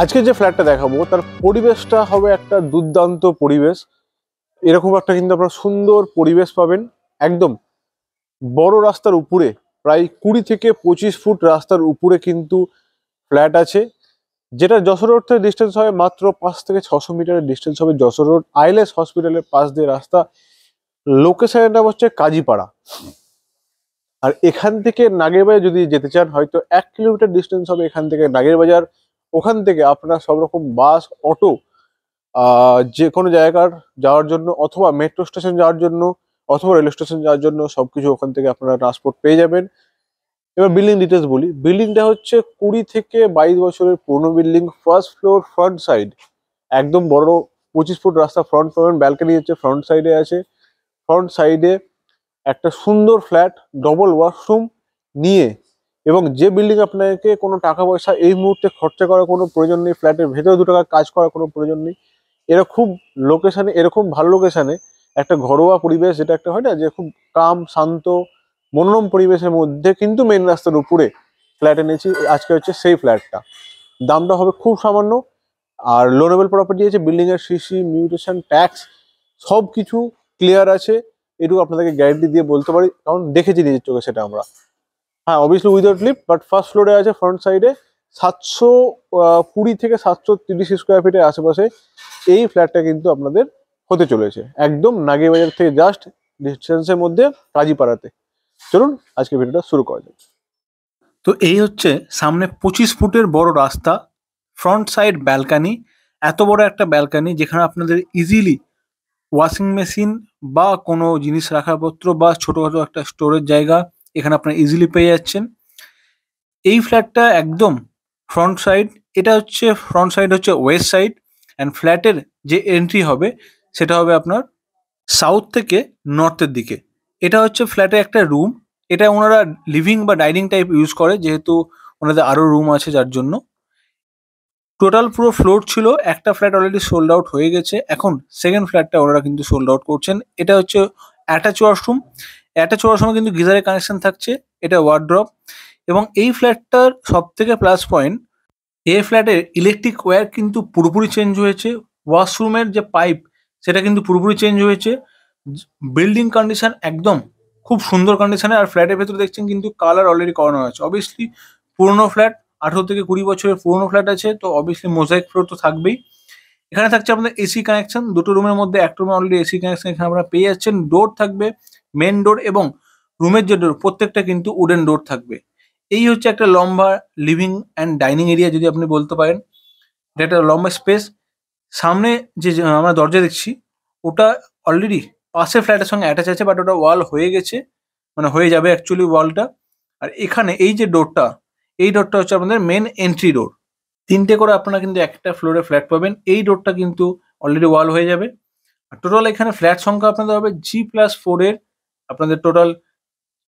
আজকে যে ফ্ল্যাটটা দেখাবো তার পরিবেশটা হবে একটা দুর্দান্ত পরিবেশ। এরকম একটা কিন্তু আপনারা সুন্দর পরিবেশ পাবেন। একদম বড় রাস্তার উপরে, প্রায় 20 থেকে 25 ফুট রাস্তার উপরে কিন্তু ফ্ল্যাট আছে, যেটা যশোর রোড থেকে ডিস্টেন্স হবে মাত্র 5 থেকে 600 মিটারের ডিস্টেন্স হবে। যশোর রোড আইলেস হসপিটালের পাশ দিয়ে রাস্তা। লোকেশনটা হচ্ছে কাজীপাড়া। আর এখান থেকে নাগেরবাজার যদি যেতে চান, হয়তো 1 কিলোমিটার ডিস্টেন্স হবে এখান থেকে নাগেরবাজার। ওখান থেকে আপনারা সব রকম বাস, অটো, যে কোনো জায়গার যাওয়ার জন্য, অথবা মেট্রো স্টেশন যাওয়ার জন্য, অথবা রেল স্টেশন যাওয়ার জন্য সবকিছু ওখান থেকে আপনারা ট্রান্সপোর্ট পেয়ে যাবেন। এবার বিল্ডিং ডিটেলস বলি। বিল্ডিংটা হচ্ছে 20 থেকে 22 বছরের পুরনো building. First floor, front side, একদম বড় 25 ফুট রাস্তা। ফ্রন্ট পাবেন, ব্যালকনি হচ্ছে ফ্রন্ট সাইডে আছে। ফ্রন্ট সাইডে একটা সুন্দর ফ্ল্যাট, ডবল ওয়াশরুম নিয়ে, এবং যে বিল্ডিং আপনাকে কোনো টাকা পয়সা এই মুহূর্তে খরচা করার কোনো প্রয়োজন নেই, ফ্ল্যাটের ভেতরে 2 টাকা কাজ করার কোনো প্রয়োজন নেই। এরকম লোকেশনে, এরকম ভালো লোকেশনে একটা ঘরোয়া পরিবেশ, যেটা একটা হয় না যে খুব কাম শান্ত মনোরম পরিবেশের মধ্যে কিন্তু মেন রাস্তার উপরে ফ্ল্যাট এনেছি। আজকে হচ্ছে সেই ফ্ল্যাটটা। দামটা হবে খুব সামান্য। আর লোনেবল প্রপার্টি আছে। বিল্ডিং এর সিসি, মিউটেশন, ট্যাক্স সব কিছু ক্লিয়ার আছে। এটুকু আপনাদেরকে গ্যারান্টি দিয়ে বলতে পারি, কারণ দেখেছি নিজের চোখে সেটা আমরা। হ্যাঁ, obviously without lift, but first ফ্লোরে আছে ফ্রন্ট সাইডে। 720 থেকে 730 স্কোয়ার ফিটের আশেপাশে এই ফ্ল্যাটটা কিন্তু আপনাদের হতে চলেছে, একদম নাগেরবাজার থেকে জাস্ট ডিস্টেন্সের মধ্যে, কাজীপাড়াতে। চলুন আজকে ভিডিওটা শুরু করা যাক। তো এই হচ্ছে সামনে 25 ফুটের বড় রাস্তা, ফ্রন্ট সাইড ব্যালকানি। এত বড় একটা ব্যালকানি যেখানে আপনাদের ইজিলি ওয়াশিং মেশিন বা কোনো জিনিস রাখার পত্র বা ছোটোখাটো একটা স্টোরেজ জায়গা এখানে আপনারা ইজিলি পেয়ে যাচ্ছেন। এই ফ্ল্যাটটা একদম ফ্রন্ট সাইড, এটা হচ্ছে ফ্রন্ট সাইড হচ্ছে ওয়েস্ট সাইড, অ্যান্ড ফ্ল্যাটের যে এন্ট্রি হবে সেটা হবে আপনার সাউথ থেকে নর্থের দিকে। এটা হচ্ছে ফ্ল্যাটে একটা রুম। এটা ওনারা লিভিং বা ডাইনিং টাইপ ইউজ করে, যেহেতু ওনাদের আরও রুম আছে যার জন্য। টোটাল পুরো ফ্লোর ছিল, একটা ফ্ল্যাট অলরেডি সোল্ড আউট হয়ে গেছে, এখন সেকেন্ড ফ্ল্যাটটা ওনারা কিন্তু সোল্ড আউট করছেন। এটা হচ্ছে অ্যাটাচ ওয়াশরুম। অ্যাটাচ ওয়াশরুমে কিন্তু গিজারের কানেকশন থাকছে, এটা ওয়ার্ড্রপ। এবং এই ফ্ল্যাটটার সব থেকে প্লাস পয়েন্ট, এই ফ্ল্যাটের ইলেকট্রিক ওয়্যার কিন্তু পুরোপুরি চেঞ্জ হয়েছে। ওয়াশরুমের যে পাইপ সেটা কিন্তু পুরোপুরি চেঞ্জ হয়েছে। বিল্ডিং কন্ডিশন একদম খুব সুন্দর কন্ডিশনে। আর ফ্ল্যাটের ভেতরে দেখছেন কিন্তু কালার অলরেডি করানো আছে। অবভিয়াসলি পুরোনো ফ্ল্যাট, 18 থেকে 20 বছরের পুরোনো ফ্ল্যাট আছে, তো অবভিয়াসলি মোজাইক ফ্লোর তো থাকবেই। এখানে থাকছে আপনাদের এসি কানেকশন, দুটো রুমের মধ্যে একটা রুমে অলরেডি এসি কানেকশন এখানে আপনারা পেয়ে যাচ্ছেন। ডোর থাকবে, মেন ডোর, এবং রুমের যে ডোর প্রত্যেকটা কিন্তু উডেন ডোর থাকবে। এই হচ্ছে একটা লম্বা লিভিং অ্যান্ড ডাইনিং এরিয়া যদি আপনি বলতে পারেন। এটা একটা লম্বা স্পেস। সামনে যে আমরা দরজা দেখছি ওটা অলরেডি পাশের ফ্ল্যাটের সঙ্গে অ্যাটাচ আছে, বাট ওটা ওয়াল হয়ে গেছে, মানে হয়ে যাবে অ্যাকচুয়ালি ওয়ালটা। আর এখানে এই যে ডোরটা, এই ডোরটা হচ্ছে আপনাদের মেন এন্ট্রি ডোর। 3টে করে আপনারা কিন্তু একটা ফ্লোরে ফ্ল্যাট পাবেন। এই ডোরটা কিন্তু অলরেডি ওয়াল হয়ে যাবে। আর টোটাল এখানে ফ্ল্যাট সংখ্যা আপনাদের হবে G+4 এর, আপনাদের টোটাল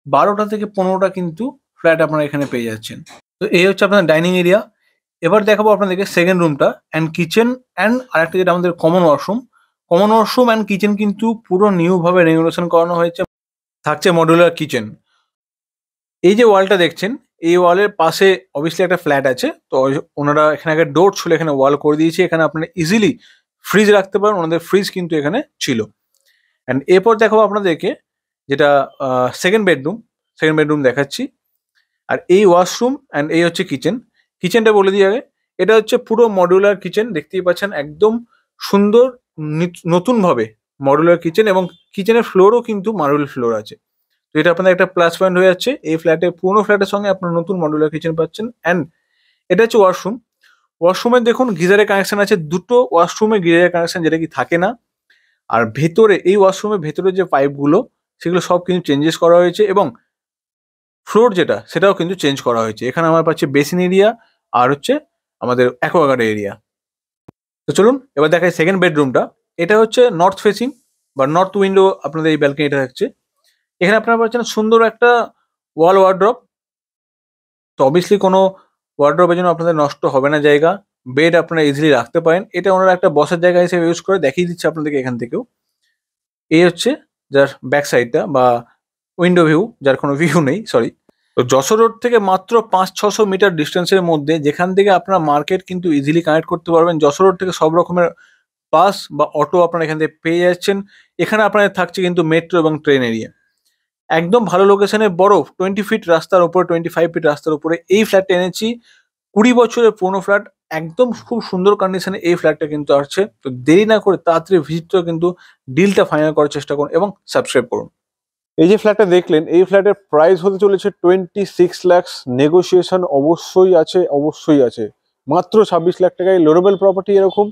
12টা থেকে 15টা কিন্তু ফ্ল্যাট আপনারা এখানে পেয়ে যাচ্ছেন। তো এই হচ্ছে আপনাদের ডাইনিং এরিয়া। এবার দেখাবো আপনাদেরকে সেকেন্ড রুমটা অ্যান্ড কিচেন, অ্যান্ড আরেকটা যেটা আমাদের common washroom. Common washroom and kitchen কিন্তু পুরো নিউভাবে রেনোভেশন করানো হয়েছে, থাকছে মডুলার কিচেন। এই যে ওয়ালটা দেখছেন, এই ওয়ালের পাশে অবভিয়াসলি একটা ফ্ল্যাট আছে, তো ওনারা এখানে একটা ডোর ছিল, এখানে ওয়াল করে দিয়েছে। এখানে আপনারা ইজিলি ফ্রিজ রাখতে পারেন, ওনাদের ফ্রিজ কিন্তু এখানে ছিল। অ্যান্ড এরপর দেখাবো আপনাদেরকে যেটা সেকেন্ড বেডরুম দেখাচ্ছি। আর এই ওয়াশরুম অ্যান্ড এই হচ্ছে কিচেন। কিচেনটা বলে দিই আগে, এটা হচ্ছে পুরো মডুলার কিচেন, দেখতেই পাচ্ছেন একদম সুন্দর নতুনভাবে মডুলার কিচেন, এবং কিচেনের ফ্লোরও কিন্তু মার্বেল ফ্লোর আছে। তো এটা আপনাদের একটা প্লাস পয়েন্ট হয়ে যাচ্ছে। এই ফ্ল্যাটে, পুরোনো ফ্ল্যাটের সঙ্গে আপনার নতুন মডুলার কিচেন পাচ্ছেন। অ্যান্ড এটা হচ্ছে ওয়াশরুম। ওয়াশরুমে দেখুন গিজারের কানেকশন আছে, দুটো ওয়াশরুমে গিজারের কানেকশন, যেটা কি থাকে না। আর ভেতরে এই ওয়াশরুমের ভেতরে যে পাইপগুলো সেগুলো সব কিন্তু চেঞ্জেস করা হয়েছে, এবং ফ্লোর যেটা সেটাও কিন্তু চেঞ্জ করা হয়েছে। এখানে আমরা পাচ্ছি বেসিন এরিয়া আর হচ্ছে আমাদের অ্যাকোয়াগার্ড এরিয়া। তো চলুন এবার দেখাই সেকেন্ড বেডরুমটা। এটা হচ্ছে নর্থ ফেসিং বা নর্থ উইন্ডো আপনাদের এই ব্যালকনিটা থাকছে। এখানে আপনারা পাচ্ছেন সুন্দর একটা ওয়াল ওয়ার্ড্রপ। তো অবভিয়াসলি কোনো ওয়ার্ড্রপের জন্য আপনাদের নষ্ট হবে না জায়গা। বেড আপনারা ইজিলি রাখতে পারেন। এটা ওনারা একটা বসার জায়গা হিসেবে ইউজ করে, দেখিয়ে দিচ্ছে আপনাদেরকে এখান থেকেও। এই হচ্ছে যার ব্যাক সাইডটা বা উইন্ডো ভিউ, যার কোনো ভিউ নেই, সরি। তো যশোর রোড থেকে মাত্র 500-600 মিটার ডিস্টেন্সের মধ্যে, যেখান থেকে আপনারা মার্কেট কিন্তু ইজিলি কানেক্ট করতে পারবেন। যশোর রোড থেকে সব রকমের বাস বা অটো আপনারা এখান থেকে পেয়ে যাচ্ছেন। এখানে আপনাদের থাকছে কিন্তু মেট্রো এবং ট্রেন এরিয়া। একদম ভালো লোকেশনে বড় 20 ফিট রাস্তার উপরে, 25 ফিট রাস্তার উপরে এই ফ্ল্যাটটা এনেছি। 20 বছরের পুরনো ফ্ল্যাট, একদম খুব সুন্দর কন্ডিশনে এই ফ্ল্যাটটা কিন্তু আসছে। তো দেরি না করে তাড়াতাড়ি ভিজিট করে কিন্তু ডিলটা ফাইনাল করার চেষ্টা করুন এবং সাবস্ক্রাইব করুন। এই যে ফ্ল্যাটটা দেখলেন, এই ফ্ল্যাটের প্রাইস হতে চলেছে 26 lakhs। নেগোসিয়েশন অবশ্যই আছে, অবশ্যই আছে। মাত্র 26 লাখ টাকায় লোরেবল প্রপার্টি এরকম।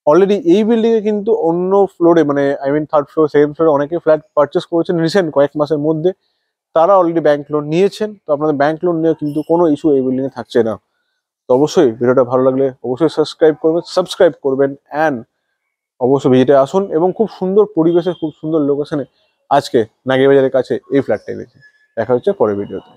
অলরেডি এই বিল্ডিং এ কিন্তু অন্য ফ্লোরে, মানে I mean third floor, second ফ্লোরে অনেকে ফ্ল্যাট পারচেস করেছেন রিসেন্ট কয়েক মাসের মধ্যে। তারা অলরেডি ব্যাংক লোন নিয়েছেন। তো আপনাদের ব্যাংক লোন নিয়ে কিন্তু কোনো ইস্যু এই বিল্ডিং এ থাকছে না। তো অবশ্যই ভিডিওটা ভালো লাগলে অবশ্যই সাবস্ক্রাইব করবেন অ্যান্ড অবশ্যই ভিজিটে আসুন। এবং খুব সুন্দর পরিবেশে, খুব সুন্দর লোকেশনে আজকে নাগিয়া বাজারের কাছে এই ফ্ল্যাটটা এনেছে। দেখা হচ্ছে পরের ভিডিওতে।